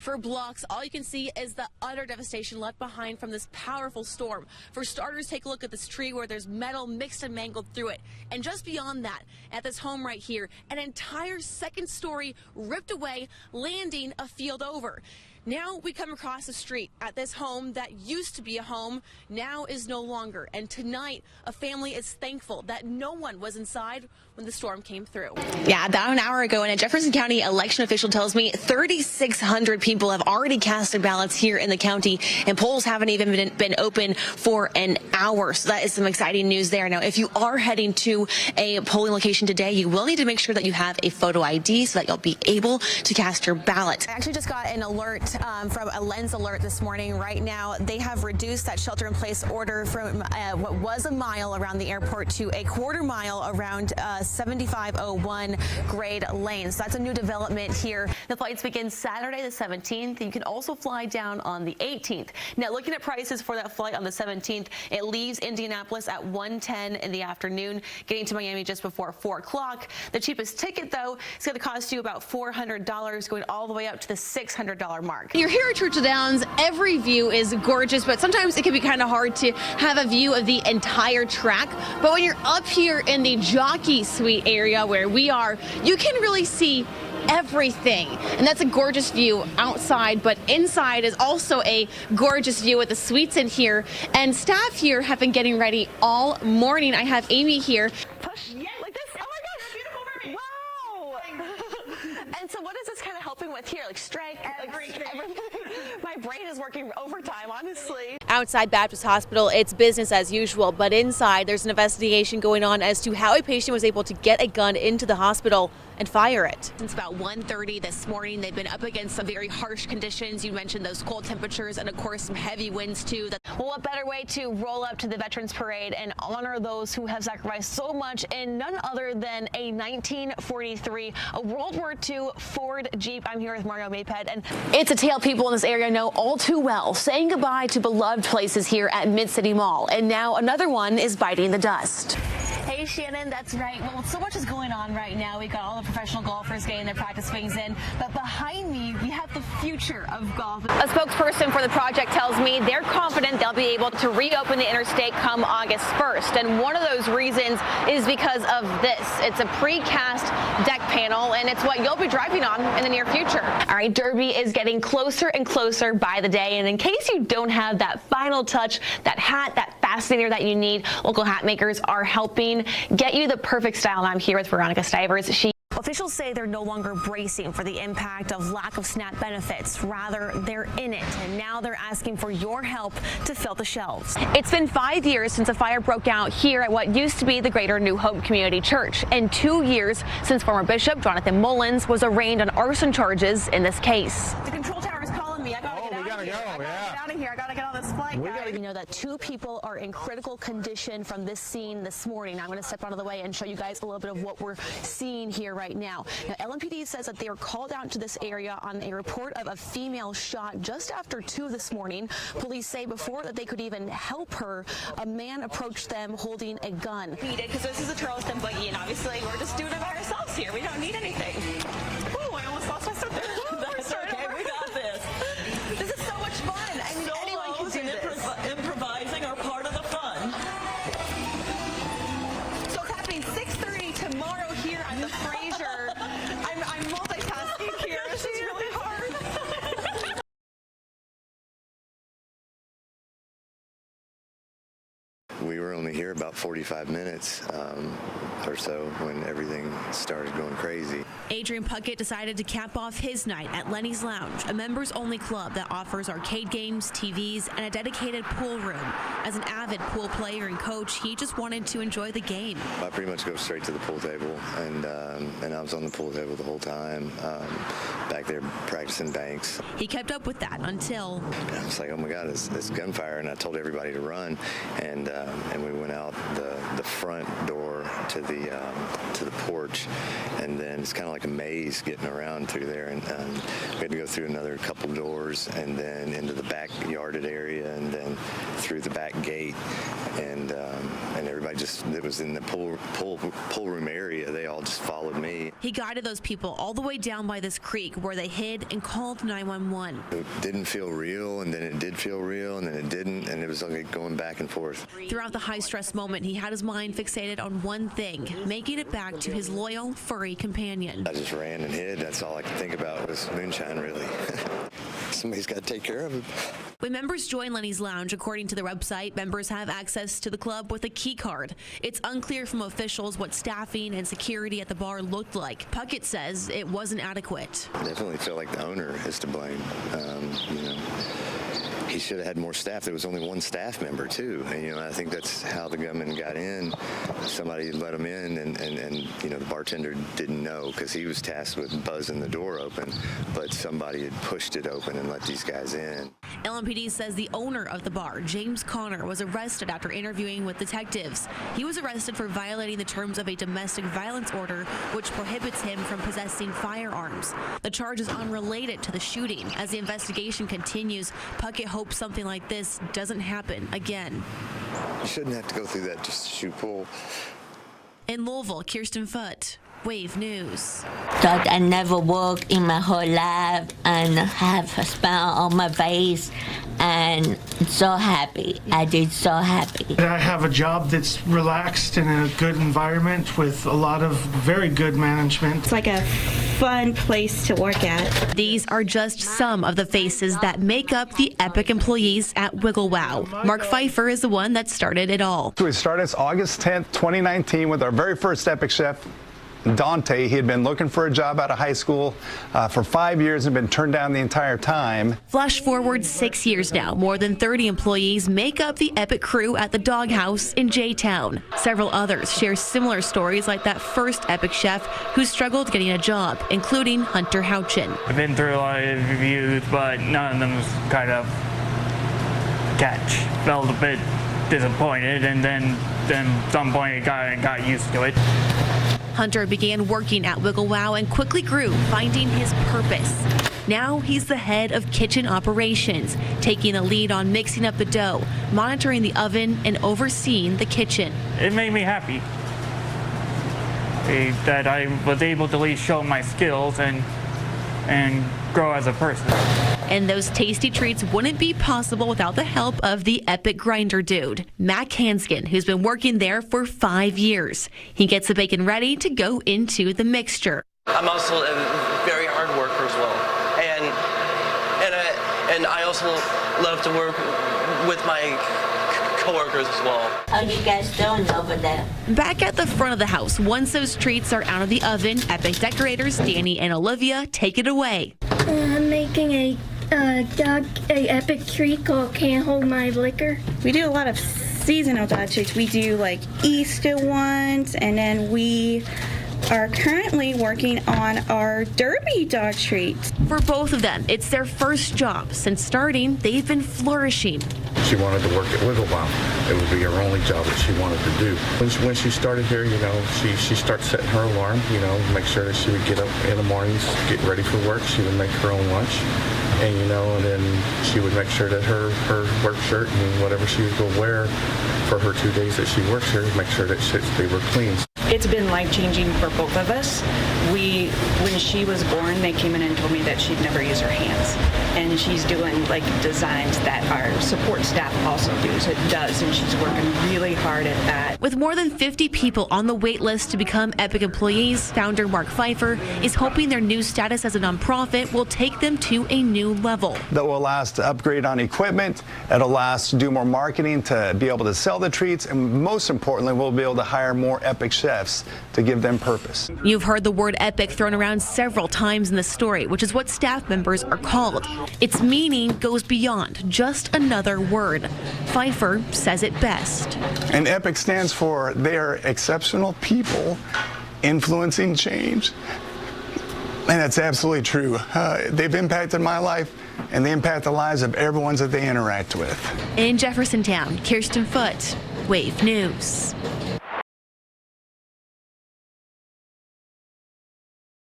For blocks, all you can see is the utter devastation left behind from this powerful storm. For starters, take a look at this tree where there's metal mixed and mangled through it. And just beyond that, at this home right here, an entire second story ripped away, landing a field over. Now we come across the street at this home that used to be a home, now is no longer. And tonight, a family is thankful that no one was inside when the storm came through. Yeah, about an hour ago, and a Jefferson County election official tells me 3,600 people have already casted ballots here in the county, and polls haven't even been open for an hour. So that is some exciting news there. Now, if you are heading to a polling location today, you will need to make sure that you have a photo ID so that you'll be able to cast your ballot. I actually just got an alert from a Lens Alert this morning. Right now, they have reduced that shelter-in-place order from what was a mile around the airport to a quarter mile around 7501 Grade Lane. So that's a new development here. The flights begin Saturday the 17th. You can also fly down on the 18th. Now, looking at prices for that flight on the 17th, it leaves Indianapolis at 1:10 in the afternoon, getting to Miami just before 4 o'clock. The cheapest ticket, though, is going to cost you about $400, going all the way up to the $600 mark. You're here at Churchill Downs. Every view is gorgeous, but sometimes it can be kind of hard to have a view of the entire track. But when you're up here in the jockey suite area where we are, you can really see everything. And that's a gorgeous view outside, but inside is also a gorgeous view with the suites in here. And staff here have been getting ready all morning. I have Amy here. Push like this. Oh my gosh, beautiful mermaid. Wow. And so what is this kind of helping with here? Like strike? Everything. My brain is working overtime, honestly. Outside Baptist Hospital, it's business as usual, but inside there's an investigation going on as to how a patient was able to get a gun into the hospital and fire it. Since about 1:30 this morning, they've been up against some very harsh conditions. You mentioned those cold temperatures and, of course, some heavy winds, too. Well, what better way to roll up to the Veterans Parade and honor those who have sacrificed so much in none other than a 1943, a World War II Ford Jeep. I'm here with Mario Mayped, and it's a tale people in this area know all too well, saying goodbye to beloved places here at Mid-City Mall. And now another one is biting the dust. Hey, Shannon, that's right. Well, so much is going on right now. We've got all the professional golfers getting their practice swings in, but behind me, we have the future of golf. A spokesperson for the project tells me they're confident they'll be able to reopen the interstate come August 1st. And one of those reasons is because of this. It's a precast deck panel, and it's what you'll be driving on in the near future. All right, Derby is getting closer and closer by the day. And in case you don't have that final touch, that hat, that fascinator that you need, local hat makers are helping get you the perfect style. And I'm here with Veronica Stivers. Officials say they're no longer bracing for the impact of lack of SNAP benefits. Rather, they're in it, and now they're asking for your help to fill the shelves. It's been 5 years since a fire broke out here at what used to be the Greater New Hope Community Church, and 2 years since former Bishop Jonathan Mullins was arraigned on arson charges in this case. The control tower is calling me. I gotta get out of here. I gotta get on this flight. You know that 2 people are in critical condition from this scene this morning. I'm going to step out of the way and show you guys a little bit of what we're seeing here right now. Now, LMPD says that they were called out to this area on a report of a female shot just after 2 this morning. Police say before that they could even help her, a man approached them holding a gun. Because this is a Charleston buggy, and obviously we're just doing it by ourselves here. We don't need anything. Oh, I almost lost my stuff there. That's okay. We got this. This is so much fun. I mean, anyone can do this. Improvising are part of the fun. So it's happening 6:30 tomorrow here at the Fraser. I'm multitasking here. This is really hard. We were only here about 45 minutes or so when everything started going crazy. Adrian Puckett decided to cap off his night at Lenny's Lounge, a members-only club that offers arcade games, TVs, and a dedicated pool room. As an avid pool player and coach, he just wanted to enjoy the game. I pretty much go straight to the pool table, and I was on the pool table the whole time, back there practicing banks. He kept up with that until... I was like, oh my God, it's gunfire, and I told everybody to run, and we went out the front door to the porch, and then it's kind of like a maze getting around through there, and we had to go through another couple doors, and then into the backyarded area, and then through the back gate, and everybody everybody that was in the pool room area, they all just followed me. He guided those people all the way down by this creek where they hid and called 911. It didn't feel real, and then it did feel real, and then it didn't, and it was like going back and forth. Throughout the high-stress moment, he had his mind fixated on one thing, making it back to his loyal, furry companion. I just ran and hid. That's all I could think about was moonshine, really. Somebody's got to take care of him. When members join Lenny's Lounge, according to their website, members have access to the club with a key card. It's unclear from officials what staffing and security at the bar looked like. Puckett says it wasn't adequate. I definitely feel like the owner is to blame. He should have had more staff. There was only one staff member, too. And, I think that's how the gunman got in. Somebody let him in, and the bartender didn't know because he was tasked with buzzing the door open, but somebody had pushed it open and let these guys in. LMPD says the owner of the bar, James Connor, was arrested after interviewing with detectives. He was arrested for violating the terms of a domestic violence order, which prohibits him from possessing firearms. The charge is unrelated to the shooting. As the investigation continues, Puckett hopes something like this doesn't happen again. You shouldn't have to go through that just to shoot pool. In Louisville, Kierstin Foote, Wave News. Thought I never work in my whole life and have a smile on my face, and so happy. I did so happy. I have a job that's relaxed in a good environment with a lot of very good management. It's like a fun place to work at. These are just some of the faces that make up the Epic employees at Wiggle Wow. Mark Pfeiffer is the one that started it all. We started August 10th, 2019 with our very first Epic chef, Dante. He had been looking for a job out of high school for 5 years and been turned down the entire time. Flash forward 6 years now, more than 30 employees make up the Epic crew at the Doghouse in J-Town. Several others share similar stories like that first Epic chef who struggled getting a job, including Hunter Houchin. I've been through a lot of reviews, but none of them was kind of catch. Felt a bit disappointed, and then at some point I got used to it. Hunter began working at Wiggle Wow and quickly grew, finding his purpose. Now he's the head of kitchen operations, taking the lead on mixing up the dough, monitoring the oven, and overseeing the kitchen. It made me happy that I was able to at least show my skills and grow as a person. And those tasty treats wouldn't be possible without the help of the Epic grinder dude, Mac Hanskin, who's been working there for 5 years. He gets the bacon ready to go into the mixture. I'm also a very hard worker as well, and I also love to work with my coworkers as well. How you guys doing over there? Back at the front of the house, once those treats are out of the oven, Epic decorators Danny and Olivia take it away. I'm making a Epic treat called Can't Hold My Liquor. We do a lot of seasonal dog treats. We do like Easter ones, and then we are currently working on our Derby dog treats. For both of them, it's their first job. Since starting, they've been flourishing. She wanted to work at Wiggle Wow. It would be her only job that she wanted to do. When she started here, she started setting her alarm, make sure that she would get up in the mornings, get ready for work. She would make her own lunch. And then she would make sure that her work shirt and whatever she was going to wear for her 2 days that she works here, make sure that they were clean. It's been life-changing for both of us. When she was born, they came in and told me that she'd never use her hands. And she's doing designs that our support staff also does, and she's working really hard at that. With more than 50 people on the wait list to become Epic employees, founder Mark Pfeiffer is hoping their new status as a nonprofit will take them to a new level. That will allow us to upgrade on equipment. It'll allow us to do more marketing to be able to sell the treats, and most importantly, we'll be able to hire more Epic chefs to give them purpose. You've heard the word Epic thrown around several times in the story, which is what staff members are called. Its meaning goes beyond just another word. Pfeiffer says it best. And Epic stands for they are exceptional people influencing change. And that's absolutely true. They've impacted my life, and they impact the lives of everyone that they interact with. In Jeffersontown, Kierstin Foote, Wave News.